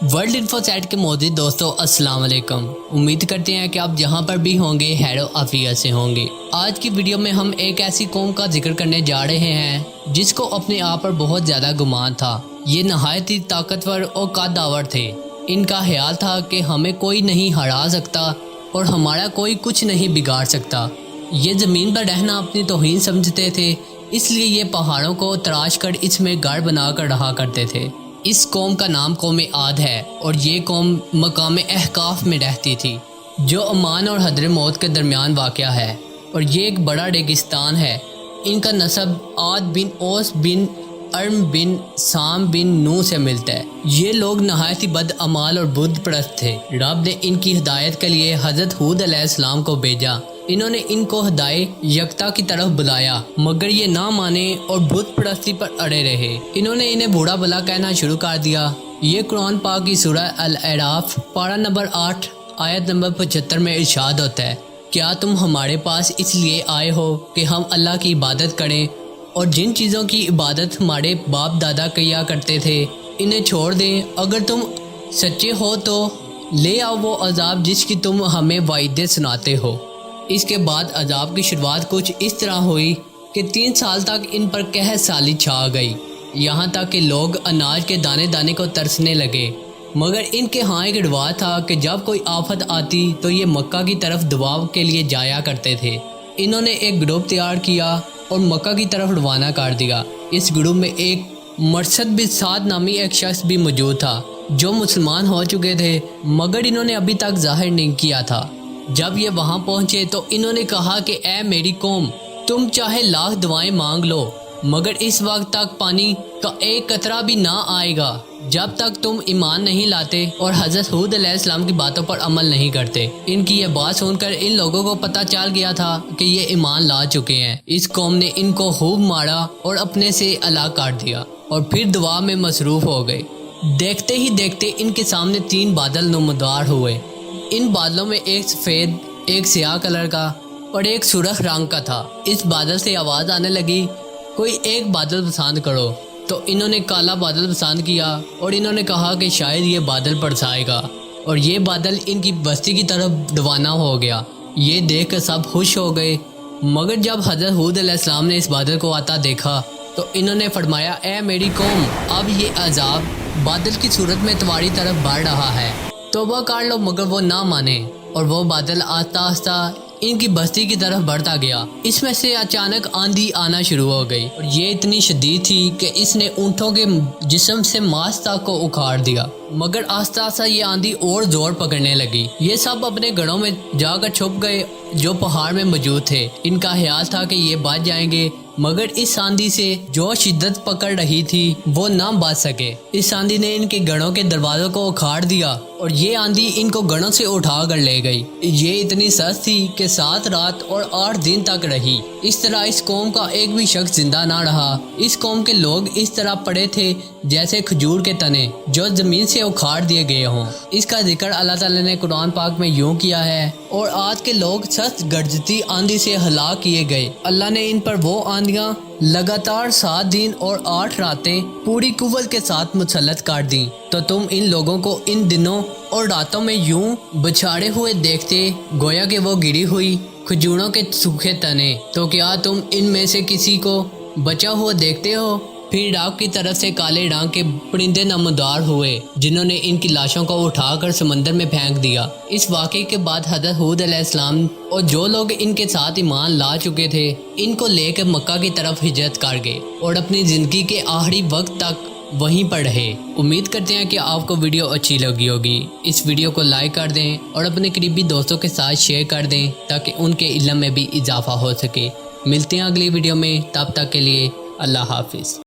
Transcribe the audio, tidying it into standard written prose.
World info set के मौजूद दोस्तों अस्सलाम वालेकुम। उम्मीद करते हैं कि आप जहां पर भी होंगे खैर आफियत से होंगे। आज की वीडियो में हम एक ऐसी कौम का जिक्र करने जा रहे हैं जिसको अपने आप पर बहुत ज़्यादा गुमान था। ये नहायत ही ताकतवर और कद्दावर थे। इनका ख्याल था कि हमें कोई नहीं हरा सकता और हमारा कोई कुछ नहीं बिगाड़ सकता। ये ज़मीन पर रहना अपनी तौहीन समझते थे, इसलिए ये पहाड़ों को तराश कर इसमें घर बना कर रहा करते थे। इस कौम का नाम कौम आद है और ये कौम मकाम अहकाफ में रहती थी जो अमान और हदर मौत के दरमियान वाक़या है, और ये एक बड़ा रेगिस्तान है। इनका नसब आद बिन ओस बिन अर्म बिन साम बिन नू से मिलता है। ये लोग नहायत ही बद अमाल और बुद्ध परस्त थे। रब ने इनकी हिदायत के लिए हज़रत हूद अलैहिस्सलाम को भेजा। इन्होंने इनको हिदायत यकता की तरफ बुलाया, मगर ये ना माने और बुत परस्ती पर अड़े रहे। इन्होंने इन्हें बूढ़ा भला कहना शुरू कर दिया। ये कुरान पाक की सूरह अल-अराफ पारा नंबर 8 आयत नंबर 75 में इरशाद होता है, क्या तुम हमारे पास इसलिए आए हो कि हम अल्लाह की इबादत करें और जिन चीज़ों की इबादत हमारे बाप दादा किया करते थे इन्हें छोड़ दें? अगर तुम सच्चे हो तो ले आओ वो अजाब जिसकी तुम हमें वाइदे सुनाते हो। इसके बाद अजाब की शुरुआत कुछ इस तरह हुई कि 3 साल तक इन पर कहर साली छा गई, यहाँ तक कि लोग अनाज के दाने दाने को तरसने लगे। मगर इनके यहाँ एक रिवाज था कि जब कोई आफत आती तो ये मक्का की तरफ दुआव के लिए जाया करते थे। इन्होंने एक ग्रुप तैयार किया और मक्का की तरफ रवाना कर दिया। इस ग्रुप में एक मरसद बिन साद नामी एक शख्स भी मौजूद था जो मुसलमान हो चुके थे, मगर इन्होंने अभी तक जाहिर नहीं किया था। जब ये वहाँ पहुँचे तो इन्होंने कहा कि ए मेरी कौम, तुम चाहे लाख दुआएं मांग लो मगर इस वक्त तक पानी का एक कतरा भी ना आएगा जब तक तुम ईमान नहीं लाते और हज़रत हूद अलैहिस्सलाम की बातों पर अमल नहीं करते। इनकी ये बात सुनकर इन लोगों को पता चल गया था कि ये ईमान ला चुके हैं। इस कौम ने इनको खूब मारा और अपने से अलग कर दिया और फिर दुआ में मसरूफ़ हो गए। देखते ही देखते इनके सामने 3 बादल नुमादार हुए। इन बादलों में एक सफ़ेद, एक स्याह कलर का और एक सुर्ख रंग का था। इस बादल से आवाज़ आने लगी, कोई एक बादल पसंद करो। तो इन्होंने काला बादल पसंद किया और इन्होंने कहा कि शायद ये बादल बरसाएगा, और ये बादल इनकी बस्ती की तरफ रवाना हो गया। ये देख कर सब खुश हो गए, मगर जब हज़रत हूद अलैहिस्सलाम ने इस बादल को आता देखा तो इन्होंने फरमाया, ए मेरी कौम, अब ये अजाब बादल की सूरत में तुम्हारी तरफ बढ़ रहा है, तौबा कर लो। मगर वो ना माने और वो बादल आस्ता आस्ता इनकी बस्ती की तरफ बढ़ता गया। इसमें से अचानक आंधी आना शुरू हो गई और ये इतनी शदीद थी कि इसने ऊँटों के जिस्म से मांस तक को उखाड़ दिया। मगर आस्ता आस्ता ये आंधी और जोर पकड़ने लगी। ये सब अपने घरों में जाकर छुप गए जो पहाड़ में मौजूद थे। इनका ख्याल था कि ये बच जाएंगे, मगर इस आंधी से जो शिद्दत पकड़ रही थी वो ना बच सके। इस आंधी ने इनके घरों के दरवाज़ों को उखाड़ दिया और ये आंधी इनको घरों से उठा कर ले गई। ये इतनी सख्त थी कि 7 रात और 8 दिन तक रही। इस तरह इस कौम का एक भी शख्स जिंदा ना रहा। इस कौम के लोग इस तरह पड़े थे जैसे खजूर के तने जो ज़मीन से उखाड़ दिए गए हों। इसका जिक्र अल्लाह ताला ने कुरान पाक में यूँ किया है, और आज के लोग सख्त गर्जती आंधी से हलाक किए गए। अल्लाह ने इन पर वो आंधियाँ लगातार 7 दिन और 8 रातें पूरी कुव्वत के साथ मुसल्लत कर दी। तो तुम इन लोगों को इन दिनों और रातों में यूं बिछाड़े हुए देखते गोया कि वो गिरी हुई खजूरों के सूखे तने। तो क्या तुम इनमें से किसी को बचा हुआ देखते हो? फिर रात की तरफ से काले रंग के परिंदे नमदार हुए जिन्होंने इनकी लाशों को उठाकर समंदर में फेंक दिया। इस वाक़े के बाद हज़रत हूद अलैहिस्सलाम और जो लोग इनके साथ ईमान ला चुके थे इनको लेकर मक्का की तरफ हिजरत कर गए और अपनी ज़िंदगी के आखिरी वक्त तक वहीं पर रहे। उम्मीद करते हैं कि आपको वीडियो अच्छी लगी होगी। इस वीडियो को लाइक कर दें और अपने करीबी दोस्तों के साथ शेयर कर दें ताकि उनके इल्म में भी इजाफा हो सके। मिलते हैं अगली वीडियो में, तब तक के लिए अल्लाह हाफिज़।